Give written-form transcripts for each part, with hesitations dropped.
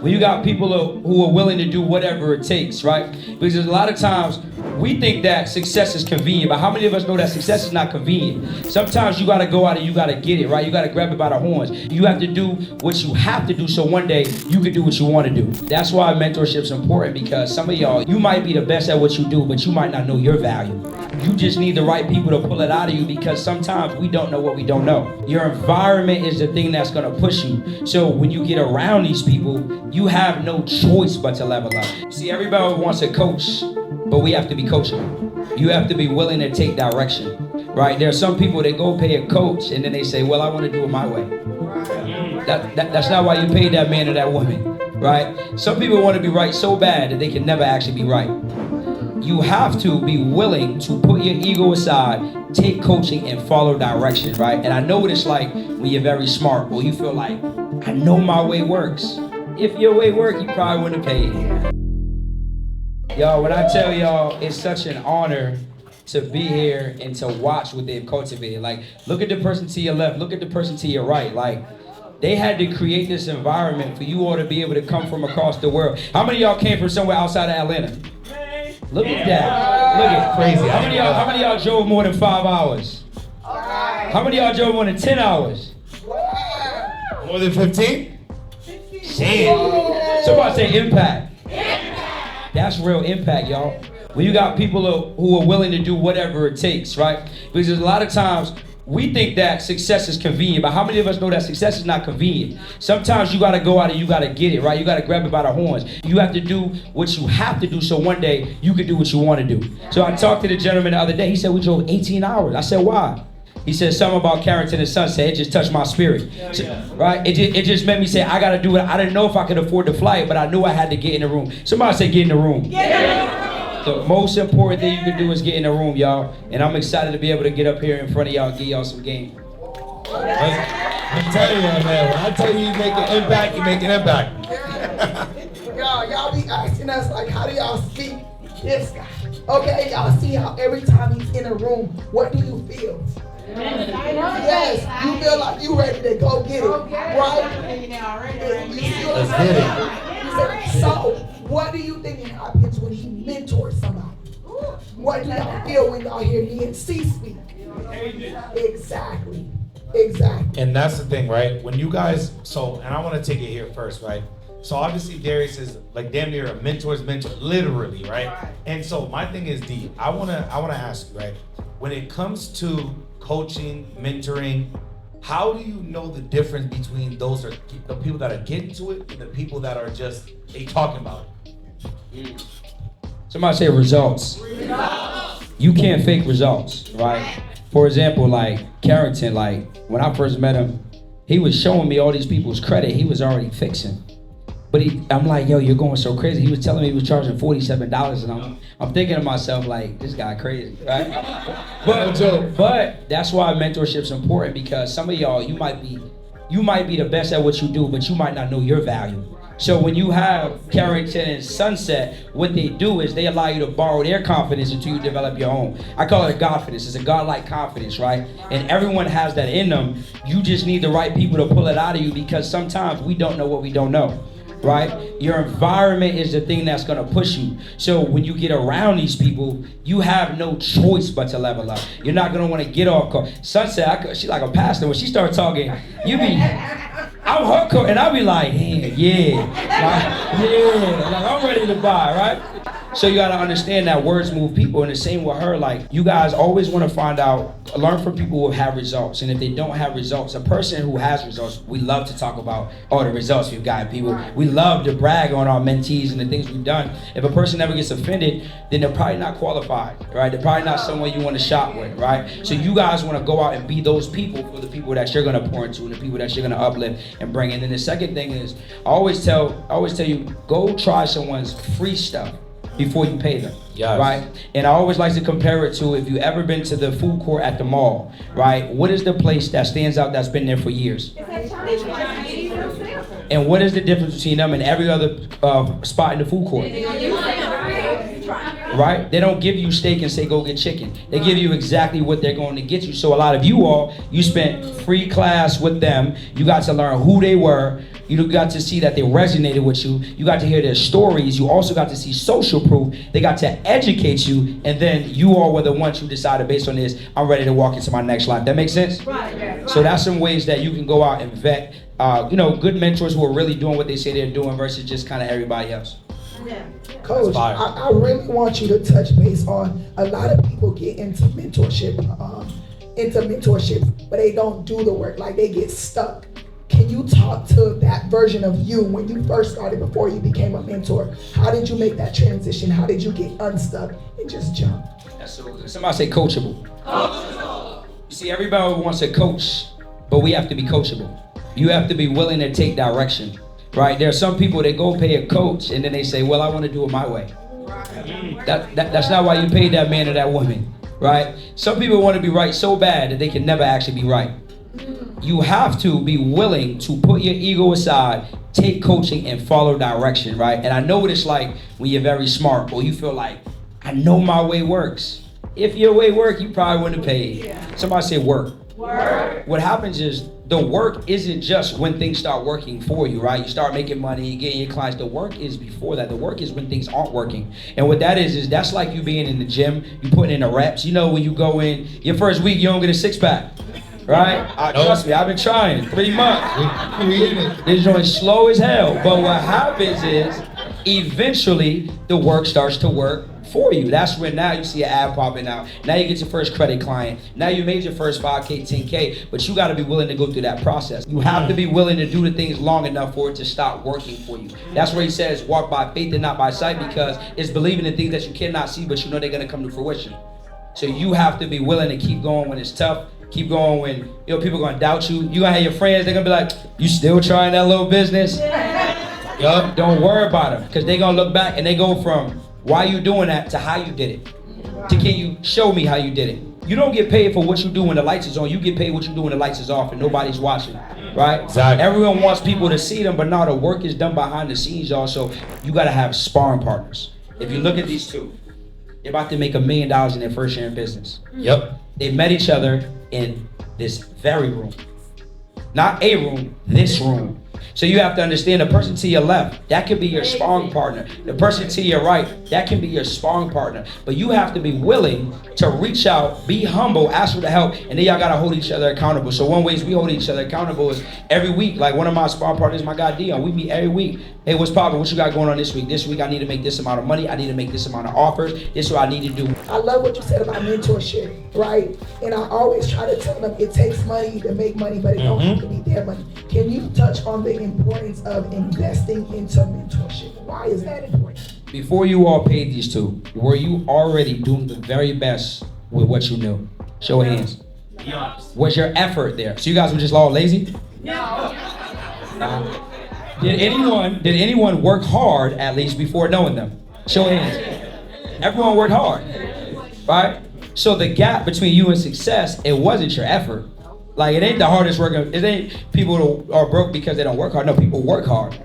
When you got people who are willing to do whatever it takes, right? Because a lot of times we think that success is convenient, but how many of us know that success is not convenient? Sometimes you gotta go out and you gotta get it, right? You gotta grab it by the horns. You have to do what you have to do so one day you can do what you want to do. That's why mentorship's important, because some of y'all, you might be the best at what you do, but you might not know your value. You just need the right people to pull it out of you, because sometimes we don't know what we don't know. Your environment is the thing that's gonna push you. So when you get around these people, you have no choice but to level up. See, everybody wants a coach, but we have to be coachable. You have to be willing to take direction, right? There are some people that go pay a coach and then they say, well, I want to do it my way. That's not why you paid that man or that woman, right? Some people want to be right so bad that they can never actually be right. You have to be willing to put your ego aside, take coaching, and follow direction, right? And I know what it's like when you're very smart, or you feel like, I know my way works. If your way worked, you probably wouldn't have paid. Y'all, when I tell y'all, it's such an honor to be here and to watch what they've cultivated. Like, look at the person to your left, look at the person to your right. Like, they had to create this environment for you all to be able to come from across the world. How many of y'all came from somewhere outside of Atlanta? Look at that. Look at crazy. How many of y'all drove more than 5 hours? How many of y'all drove more than 10 hours? More than 15? Damn. Somebody say impact. That's real impact, y'all. When you got people who are willing to do whatever it takes, right? Because a lot of times we think that success is convenient, but how many of us know that success is not convenient? Sometimes you gotta go out and you gotta get it, right? You gotta grab it by the horns. You have to do what you have to do so one day you can do what you wanna do. So I talked to the gentleman the other day. He said, we drove 18 hours. I said, why? He said something about Carrington and Sunset. It just touched my spirit, right? It just made me say, I gotta do it. I didn't know if I could afford the flight, but I knew I had to get in the room. Somebody say, get in the room. The most important thing you can do is get in the room, y'all. And I'm excited to be able to get up here in front of y'all and give y'all some game. I'm telling you, man, when I tell you make an impact, you make an impact. Y'all be asking us, like, how do y'all see this guy? Okay, y'all see how every time he's in a room, what do you feel? Yes, you feel like you ready to go get it, right? Let's get it. So, what do you think happens when he mentors somebody? What do y'all feel when y'all hear me and C speak? Exactly. And that's the thing, right? When you guys, and I want to take it here first, right? So obviously Darius is like damn near a mentor's mentor, literally, right? And so my thing is, D, I wanna ask you, right? When it comes to coaching, mentoring, how do you know the difference between those are the people that are getting to it and the people that are just talking about it? Somebody say results. You can't fake results, right? For example, like Carrington, like when I first met him, he was showing me all these people's credit he was already fixing. But I'm like, yo, you're going so crazy. He was telling me he was charging $47, and I'm thinking to myself, like, this guy crazy, right? But that's why mentorship's important, because some of y'all, you might be the best at what you do, but you might not know your value. So when you have Carrington and Sunset, what they do is they allow you to borrow their confidence until you develop your own. I call it a Godfidence. It's a godlike confidence, right? And everyone has that in them. You just need the right people to pull it out of you, because sometimes we don't know what we don't know, right? Your environment is the thing that's gonna push you. So when you get around these people, you have no choice but to level up. You're not gonna wanna get off course. Sunset, she's like a pastor. When she starts talking, I'm her coach, and I'll be like, I'm ready to buy, right? So you gotta understand that words move people, and the same with her. Like, you guys always wanna learn from people who have results, and if they don't have results, a person who has results, we love to talk about all the results we've gotten. People, we love to brag on our mentees and the things we've done. If a person never gets offended, then they're probably not qualified, right? They're probably not someone you wanna shop with, right? So you guys wanna go out and be those people for the people that you're gonna pour into, and the people that you're gonna uplift and bring in. And the second thing is, I always tell you, go try someone's free stuff before you pay them, right? And I always like to compare it to, if you ever been to the food court at the mall, right? What is the place that stands out that's been there for years? And what is the difference between them and every other spot in the food court? right? They don't give you steak and say go get chicken. They give you exactly what they're going to get you. So a lot of you all, you spent free class with them. You got to learn who they were. You got to see that they resonated with you. You got to hear their stories. You also got to see social proof. They got to educate you. And then you all were the ones who decided based on this, I'm ready to walk into my next life. That makes sense? Right. So that's some ways that you can go out and vet, good mentors who are really doing what they say they're doing versus just kind of everybody else. Yeah. Coach, I really want you to touch base on a lot of people get into mentorship, but they don't do the work, like they get stuck. Can you talk to that version of you when you first started before you became a mentor? How did you make that transition? How did you get unstuck and just jump? Somebody say coachable. Coachable. You see, everybody wants to coach, but we have to be coachable. You have to be willing to take direction, right? There are some people that go pay a coach and then they say, well, I want to do it my way. That's not why you paid that man or that woman, right? Some people want to be right so bad that they can never actually be right. You have to be willing to put your ego aside, take coaching and follow direction, right? And I know what it's like when you're very smart or you feel like, I know my way works. If your way worked, you probably wouldn't have paid. Yeah. Somebody say work. Work. What happens is the work isn't just when things start working for you, right? You start making money, you getting your clients. The work is before that. The work is when things aren't working. And what that is that's like you being in the gym, you putting in the reps. You know, when you go in, your first week, you don't get a six-pack. Right? Trust me, I've been trying 3 months. This joint slow as hell. But what happens is, eventually, the work starts to work for you. That's when now you see an ad popping out. Now you get your first credit client. Now you made your first 5K, 10K. But you got to be willing to go through that process. You have to be willing to do the things long enough for it to stop working for you. That's where he says, walk by faith and not by sight, because it's believing in things that you cannot see, but you know they're going to come to fruition. So you have to be willing to keep going when it's tough. Keep going when people are gonna doubt you. You gonna have your friends, they're gonna be like, you still trying that little business? Yup. Don't worry about them, because they're gonna look back and they go from why you doing that to how you did it. To can you show me how you did it? You don't get paid for what you do when the lights is on. You get paid what you do when the lights is off and nobody's watching, right? Exactly. Everyone wants people to see them, but no, the work is done behind the scenes, y'all. So you gotta have sparring partners. If you look at these two, they're about to make $1 million in their first year in business. Yep. They met each other in this very room. Not a room, this room. So you have to understand the person to your left, that could be your sparring partner. The person to your right, that can be your sparring partner. But you have to be willing to reach out, be humble, ask for the help, and then y'all gotta hold each other accountable. So one way we hold each other accountable is every week. Like one of my sparring partners, my guy Dion, we meet every week. Hey, what's poppin'? What you got going on this week? This week I need to make this amount of money. I need to make this amount of offers. This is what I need to do. I love what you said about mentorship, right? And I always try to tell them it takes money to make money, but it don't have to be their money. Can you touch on the importance of investing into mentorship? Why is that important? Before you all paid these two, were you already doing the very best with what you knew? Show of hands. Be honest. Was your effort there? So you guys were just all lazy? No. Did anyone work hard at least before knowing them? Show of hands. Everyone worked hard, right? So the gap between you and success, it wasn't your effort. Like, it ain't the hardest work. It ain't people who are broke because they don't work hard. No, people work hard.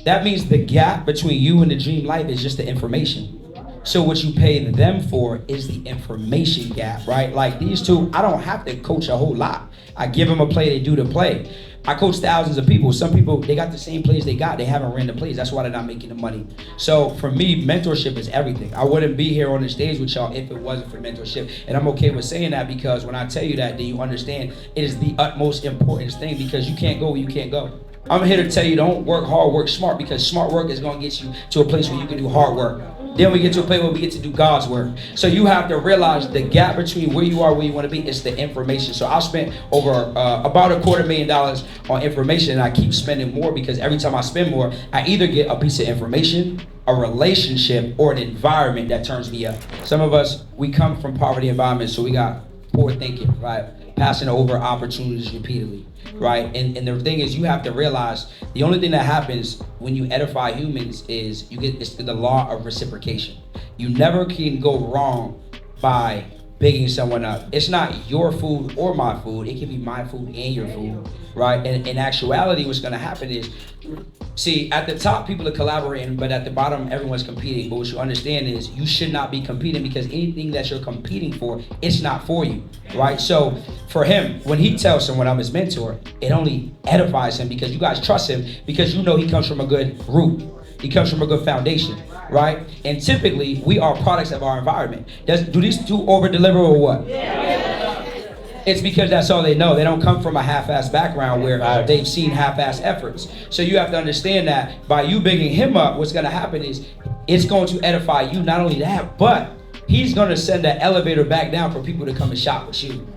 That means the gap between you and the dream life is just the information. So what you pay them for is the information gap, right? Like these two, I don't have to coach a whole lot. I give them a play, they do the play. I coach thousands of people. Some people, they got the same plays they got. They haven't ran the plays. That's why they're not making the money. So for me, mentorship is everything. I wouldn't be here on the stage with y'all if it wasn't for mentorship. And I'm okay with saying that, because when I tell you that, then you understand it is the utmost important thing, because you can't go where you can't go. I'm here to tell you, don't work hard, work smart, because smart work is going to get you to a place where you can do hard work. Then we get to a place where we get to do God's work. So you have to realize the gap between where you are, where you want to be, is the information. So I spent over about $250,000 on information, and I keep spending more, because every time I spend more, I either get a piece of information, a relationship, or an environment that turns me up. Some of us, we come from poverty environments, so we got poor thinking, right? Passing over opportunities repeatedly, right? And the thing is, you have to realize the only thing that happens when you edify humans is it's the law of reciprocation. You never can go wrong by bigging someone up. It's not your food or my food. It can be my food and your food, right? And in actuality, what's gonna happen is, see, at the top, people are collaborating, but at the bottom, everyone's competing. But what you understand is you should not be competing, because anything that you're competing for, it's not for you, right? So for him, when he tells someone I'm his mentor, it only edifies him, because you guys trust him, because you know he comes from a good root. He comes from a good foundation, right? And typically, we are products of our environment. Do these two over-deliver or what? Yeah. It's because that's all they know. They don't come from a half-ass background where they've seen half-ass efforts. So you have to understand that by you bigging him up, what's going to happen is it's going to edify you. Not only that, but he's going to send an elevator back down for people to come and shop with you.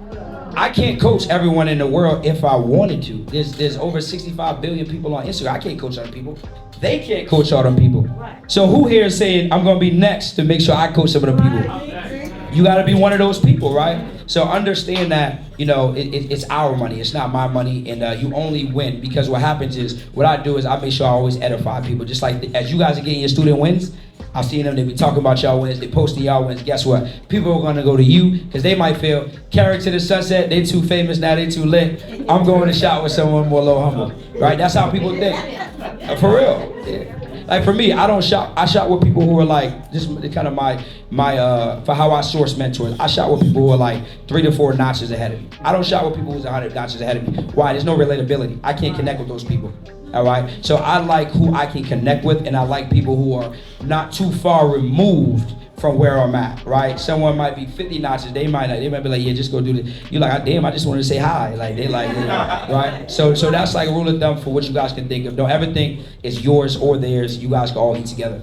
I can't coach everyone in the world if I wanted to. There's over 65 billion people on Instagram. I can't coach other people. They can't coach all them people. So who here is saying, I'm gonna be next to make sure I coach some of them people? You gotta be one of those people, right? So understand that, you know, it's our money. It's not my money, and you only win because what happens is, what I do is I make sure I always edify people. Just like as you guys are getting your student wins, I've seen them, they be talking about y'all wins, they posting y'all wins. Guess what? People are gonna go to you because they might feel, carried to the sunset, they too famous now, they too lit. I'm going to shop with someone more low humble, right? That's how people think. For real. Yeah. Like for me, I don't shop. I shop with people who are like, this is kind of my for how I source mentors. I shop with people who are like 3 to 4 notches ahead of me. I don't shop with people who's 100 notches ahead of me. Why? There's no relatability. I can't connect with those people. All right. So I like who I can connect with, and I like people who are not too far removed from where I'm at, right? Someone might be 50 notches, they might be like, yeah, just go do this. You're like, damn, I just wanted to say hi. Like, they like, you know, right? So that's like a rule of thumb for what you guys can think of. Don't ever think it's yours or theirs. You guys can all eat together.